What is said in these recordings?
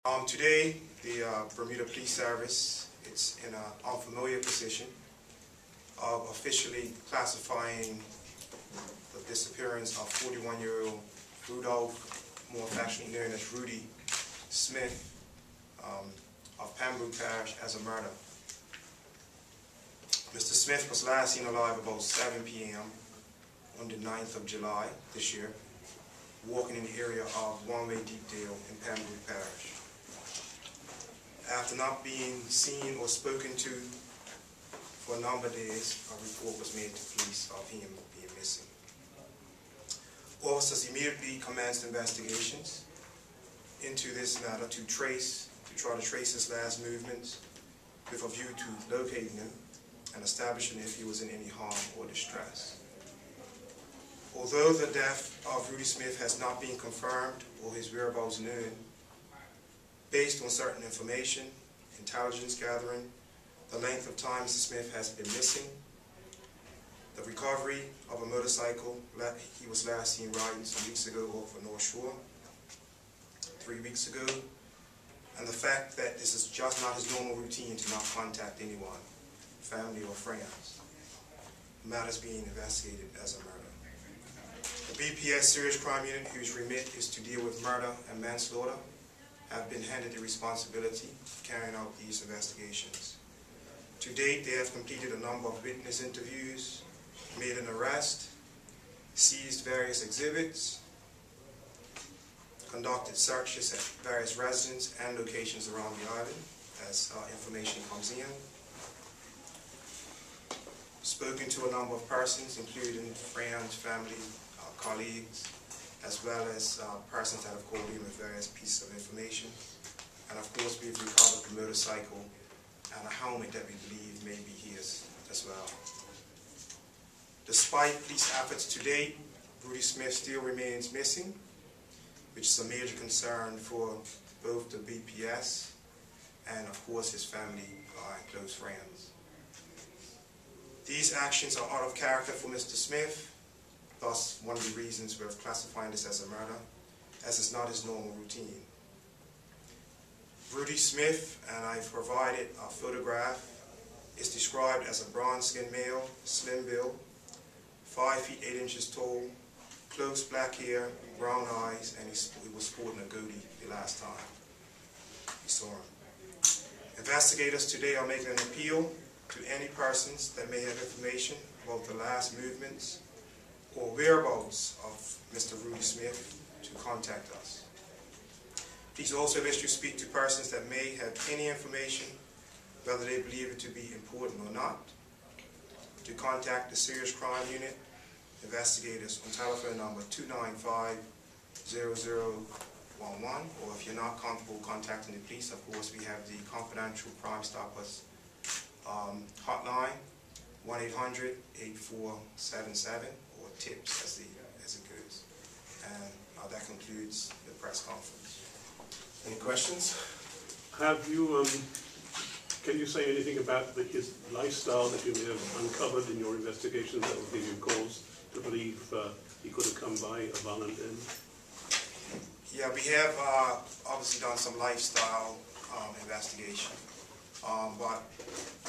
Today, the Bermuda Police Service is in an unfamiliar position of officially classifying the disappearance of 41-year-old Rudolph, more affectionately known as Rudy Smith, of Pembroke Parish as a murder. Mr. Smith was last seen alive about 7 p.m. on the 9th of July this year, walking in the area of One-Way Deepdale in Pembroke Parish. After not being seen or spoken to for a number of days, a report was made to police of him being missing. Officers immediately commenced investigations into this matter to try to trace his last movements with a view to locating him and establishing if he was in any harm or distress. Although the death of Rudy Smith has not been confirmed or his whereabouts known, based on certain information, intelligence gathering, the length of time Mr. Smith has been missing, the recovery of a motorcycle he was last seen riding some weeks ago off the North Shore, 3 weeks ago, and the fact that this is just not his normal routine to not contact anyone, family or friends. The matter is being investigated as a murder. The BPS Serious Crime Unit, whose remit is to deal with murder and manslaughter, have been handed the responsibility of carrying out these investigations. To date, they have completed a number of witness interviews, made an arrest, seized various exhibits, conducted searches at various residences and locations around the island as information comes in, spoken to a number of persons, including friends, family, colleagues, as well as persons that have called in with various pieces of information. And of course, we've recovered the motorcycle and a helmet that we believe may be his as well. Despite police efforts to date, Rudy Smith still remains missing, which is a major concern for both the BPS and of course his family and close friends. These actions are out of character for Mr. Smith. Thus, one of the reasons we're classifying this as a murder, as it's not his normal routine. Rudy Smith, and I've provided a photograph, is described as a bronze-skinned male, slim build, 5 feet 8 inches tall, close black hair, brown eyes, and he was sporting a goatee the last time we saw him. Investigators today are making an appeal to any persons that may have information about the last movements or whereabouts of Mr. Rudy Smith to contact us. Please also wish to speak to persons that may have any information, whether they believe it to be important or not, to contact the Serious Crime Unit investigators on telephone number 295-0011, or if you're not comfortable contacting the police, of course we have the confidential Crime Stoppers hotline, 1-800-8477, or TIPS as it goes. And that concludes the press conference. Any questions? Have you, can you say anything about his lifestyle that you may have uncovered in your investigations that would give you cause to believe he could have come by a violent end? Yeah, we have obviously done some lifestyle investigation. But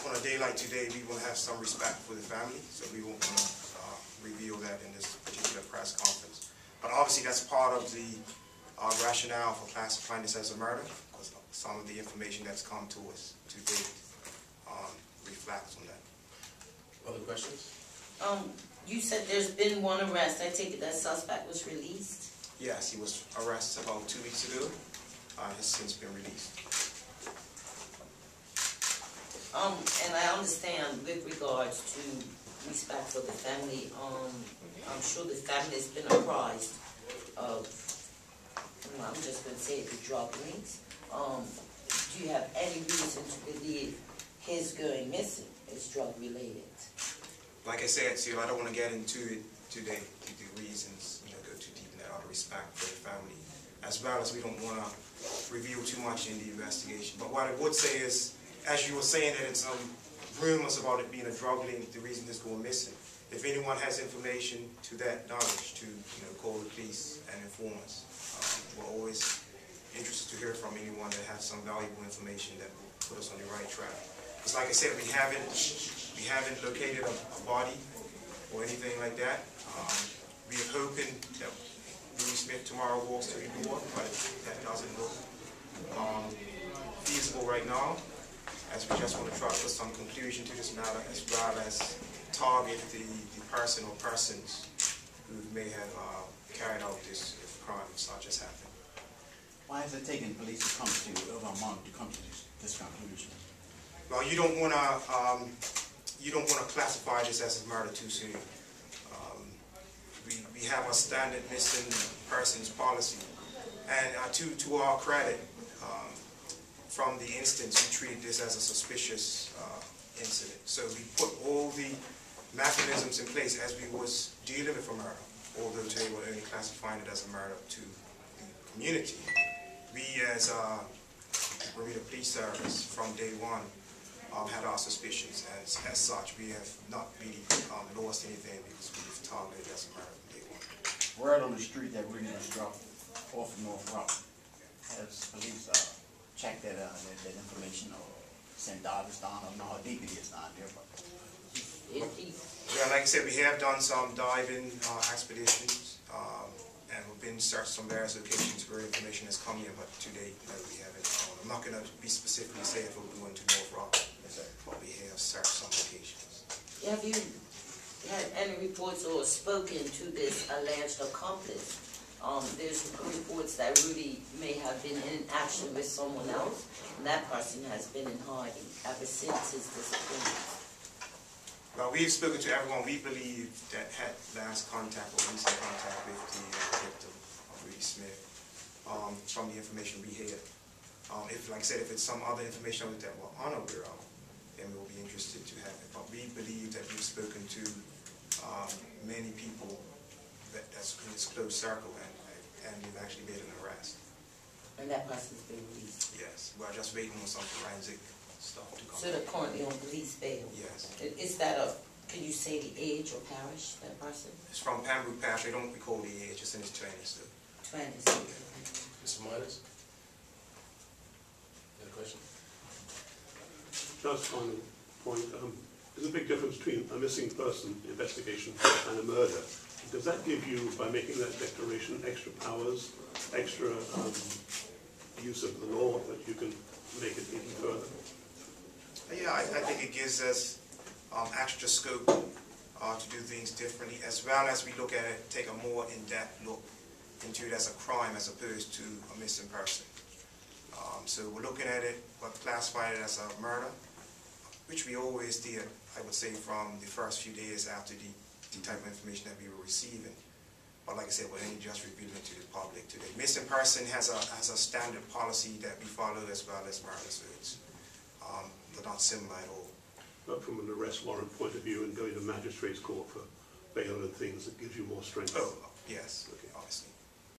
on a day like today, we will have some respect for the family, so we won't want to reveal that in this particular press conference. But obviously that's part of the rationale for classifying this as a murder, because some of the information that's come to us to date reflects on that. Other questions? You said there's been one arrest. I take it that suspect was released? Yes, he was arrested about 2 weeks ago. Has since been released. And I understand with regards to respect for the family, I'm sure the family has been apprised of, I'm just going to say it, the drug links. Do you have any reason to believe his going missing is drug related? Like I said, Seal, I don't want to get into it today, the reasons, go too deep in that, out of respect for the family, as well as we don't want to reveal too much in the investigation. But what I would say is, as you were saying that it's rumors about it being a drug link, the reason it's going missing. If anyone has information to that knowledge, to call the police and inform us. We're always interested to hear from anyone that has some valuable information that will put us on the right track. Because like I said, we haven't located a body or anything like that. We are hoping that Rudy Smith tomorrow walks through the door, but that doesn't look feasible right now, as we just want to try to put some conclusion to this matter, as well as target the person or persons who may have carried out this crime such as happened. Why is it taking police to come to Vermont to come to this conclusion? Well, you don't want to classify this as a murder too soon. We have a standard missing persons policy, and to our credit, from the instance, we treated this as a suspicious incident. So we put all the mechanisms in place as we was dealing with a murder, although today we're only classifying it as a murder to the community. We, as Bermuda Police Service, from day one, had our suspicions. As such, we have not really lost anything because we've targeted it as a murder from day one. Word on the street that Rudy was dropped off of North Rock. Has police checked that information or sent divers down? I don't know how deep it is down there, but yeah, like I said, we have done some diving expeditions, and we've been searched some various locations where information has come in, but to date, no, we haven't. I'm not going to be specifically say if we're going to North Rock, but we have searched some locations. Have you had any reports or spoken to this alleged accomplice? There's reports that Rudy may have been in action with someone else, and that person has been in hiding ever since his disappearance. Well, we've spoken to everyone we believe that had last contact or recent contact with the victim of Rudy Smith, from the information we had. If, like I said, if it's some other information that we're unaware of, then we'll be interested to have it. But we believe that we've spoken to many people that's in this close circle, and we've actually made an arrest. And that person's been released? Yes, we're just waiting on some forensic stuff to come. So they're currently on police bail? Yes. Is that can you say the age or parish, that person? It's from Pembroke Parish. I don't recall the age, it's in his 20s. So. 20s. Mr. Myers? You have a question? Just on a point, there's a big difference between a missing person investigation and a murder. Does that give you, by making that declaration, extra powers, extra use of the law that you can make it even further? Yeah, I think it gives us extra scope to do things differently, as well as we look at it, take a more in-depth look into it as a crime as opposed to a missing person. So we're looking at it, but classifying it as a murder, which we always did, I would say, from the first few days after the type of information that we were receiving. But like I said, we're only just revealing it to the public today. Missing person has a standard policy that we follow as well as murder, so it's they're not similar at all. But from an arrest warrant point of view and going to magistrate's court for bail and things, it gives you more strength. Oh, yes. Okay.